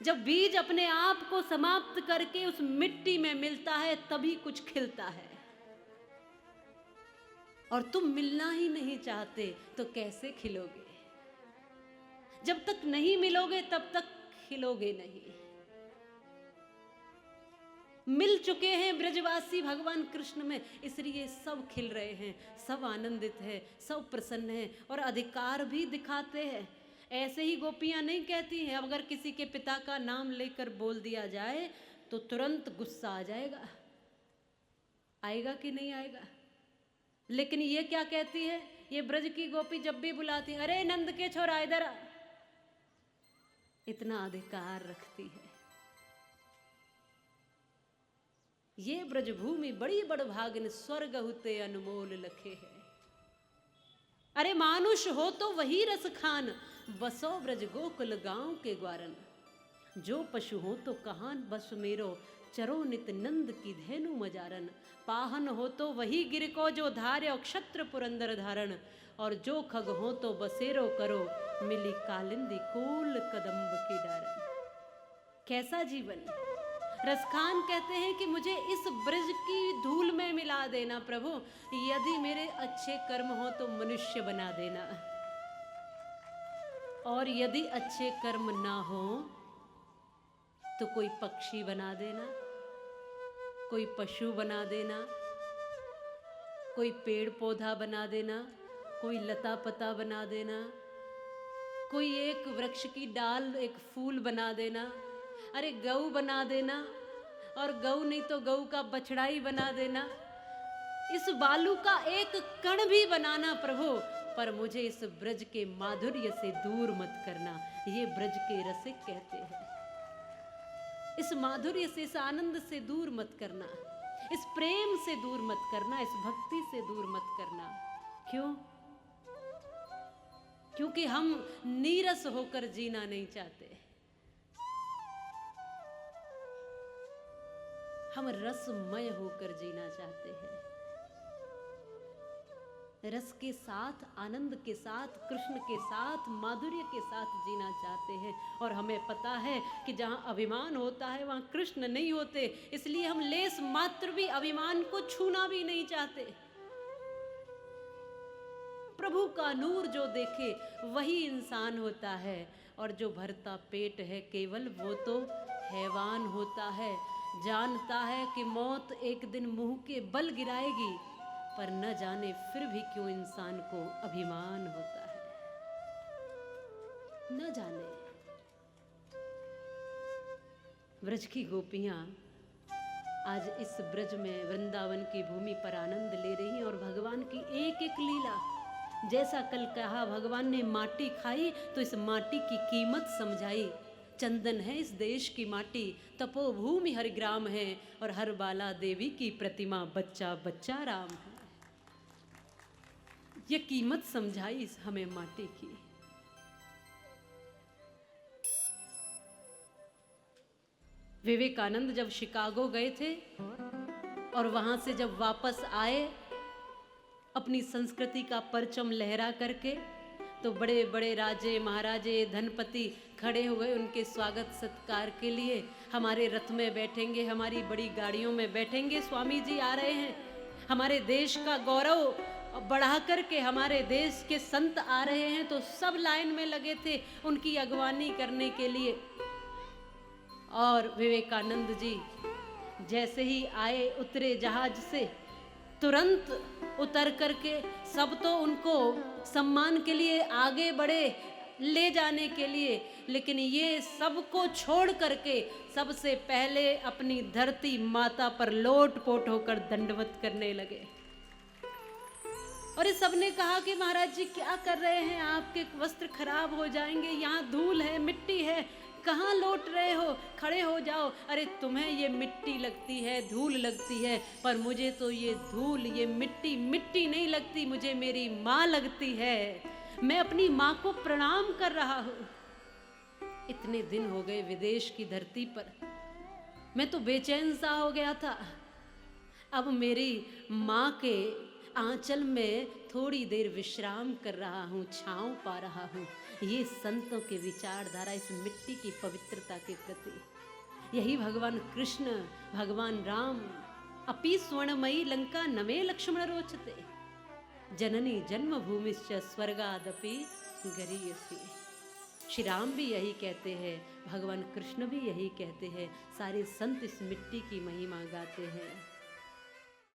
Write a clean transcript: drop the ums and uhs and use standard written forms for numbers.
जब बीज अपने आप को समाप्त करके उस मिट्टी में मिलता है तभी कुछ खिलता है। और तुम मिलना ही नहीं चाहते तो कैसे खिलोगे? जब तक नहीं मिलोगे तब तक खिलोगे नहीं। मिल चुके हैं ब्रजवासी भगवान कृष्ण में, इसलिए सब खिल रहे हैं, सब आनंदित है, सब प्रसन्न है और अधिकार भी दिखाते हैं। ऐसे ही गोपियां नहीं कहती हैं, अगर किसी के पिता का नाम लेकर बोल दिया जाए तो तुरंत गुस्सा आ जाएगा। आएगा कि नहीं आएगा? लेकिन ये क्या कहती है, ये ब्रज की गोपी जब भी बुलाती है, अरे नंद के छोरा इधर आ, इतना अधिकार रखती है। ये ब्रजभूमि बड़ी बड़भागिन, स्वर्ग हुते अनमोल लखे है। अरे मानुष हो तो वही रस खान, बसो ब्रज गोकुल गांव के ग्वारन। जो पशु हो तो कहान बस मेरो, चरो नित नंद की धेनु मजारन। पाहन हो तो वही गिर को, जो धार्य क्षत्र पुरंदर धारण। और जो खग हो तो बसेरो करो, मिली कालिंदी कूल कदम्ब की डारन। कैसा जीवन! रसखान कहते हैं कि मुझे इस ब्रज की धूल में मिला देना प्रभु, यदि मेरे अच्छे कर्म हो तो मनुष्य बना देना, और यदि अच्छे कर्म ना हो तो कोई पक्षी बना देना, कोई पशु बना देना, कोई पेड़ पौधा बना देना, कोई लता पता बना देना, कोई एक वृक्ष की डाल एक फूल बना देना, अरे गऊ बना देना, और गऊ नहीं तो गऊ का बछड़ा ही बना देना। इस बालू का एक कण भी बनाना प्रभु, पर मुझे इस ब्रज के माधुर्य से दूर मत करना। ये ब्रज के रसिक कहते हैं, इस माधुर्य से, इस आनंद से दूर मत करना, इस प्रेम से दूर मत करना, इस भक्ति से दूर मत करना। क्यों? क्योंकि हम नीरस होकर जीना नहीं चाहते, हम रसमय होकर जीना चाहते हैं। रस के साथ, आनंद के साथ, कृष्ण के साथ, माधुर्य के साथ जीना चाहते हैं। और हमें पता है कि जहाँ अभिमान होता है वहाँ कृष्ण नहीं होते, इसलिए हम लेस मात्र भी अभिमान को छूना भी नहीं चाहते। प्रभु का नूर जो देखे वही इंसान होता है, और जो भरता पेट है केवल वो तो हैवान होता है। जानता है कि मौत एक दिन मुंह के बल गिराएगी, पर न जाने फिर भी क्यों इंसान को अभिमान होता है, न जाने। ब्रज की गोपियां आज इस ब्रज में, वृंदावन की भूमि पर आनंद ले रही हैं, और भगवान की एक एक लीला, जैसा कल कहा भगवान ने माटी खाई तो इस माटी की कीमत समझाई। चंदन है इस देश की माटी, तपोभूमि हर ग्राम है, और हर बाला देवी की प्रतिमा, बच्चा बच्चा राम है। ये कीमत समझाई हमें माटी की। विवेकानंद जब शिकागो गए थे और वहां से जब वापस आए अपनी संस्कृति का परचम लहरा करके, तो बड़े बड़े राजे महाराजे धनपति खड़े हुए उनके स्वागत सत्कार के लिए। हमारे रथ में बैठेंगे, हमारी बड़ी गाड़ियों में बैठेंगे, स्वामी जी आ रहे हैं, हमारे देश का गौरव बढ़ा करके हमारे देश के संत आ रहे हैं। तो सब लाइन में लगे थे उनकी अगवानी करने के लिए। और विवेकानंद जी जैसे ही आए, उतरे जहाज से, तुरंत उतर करके सब तो उनको सम्मान के लिए आगे बढ़े ले जाने के लिए, लेकिन ये सबको छोड़ करके सबसे पहले अपनी धरती माता पर लोट पोट होकर दंडवत करने लगे। और इस सबने कहा कि महाराज जी क्या कर रहे हैं, आपके वस्त्र खराब हो जाएंगे, यहाँ धूल है, मिट्टी है, कहाँ लौट रहे हो, खड़े हो जाओ। अरे तुम्हें ये मिट्टी लगती है, धूल लगती है, पर मुझे तो ये धूल, ये मिट्टी मिट्टी नहीं लगती, मुझे मेरी माँ लगती है। मैं अपनी माँ को प्रणाम कर रहा हूँ। इतने दिन हो गए विदेश की धरती पर, मैं तो बेचैन सा हो गया था, अब मेरी माँ के आंचल में थोड़ी देर विश्राम कर रहा हूँ, छाँव पा रहा हूँ। ये संतों के विचारधारा इस मिट्टी की पवित्रता के प्रति। यही भगवान कृष्ण, भगवान राम, अपि स्वर्णमयी लंका नमे लक्ष्मण रोचते, जननी जन्मभूमिश्च स्वर्गादपि गरीयसी। श्री राम भी यही कहते हैं, भगवान कृष्ण भी यही कहते हैं, सारे संत इस मिट्टी की महिमा गाते हैं।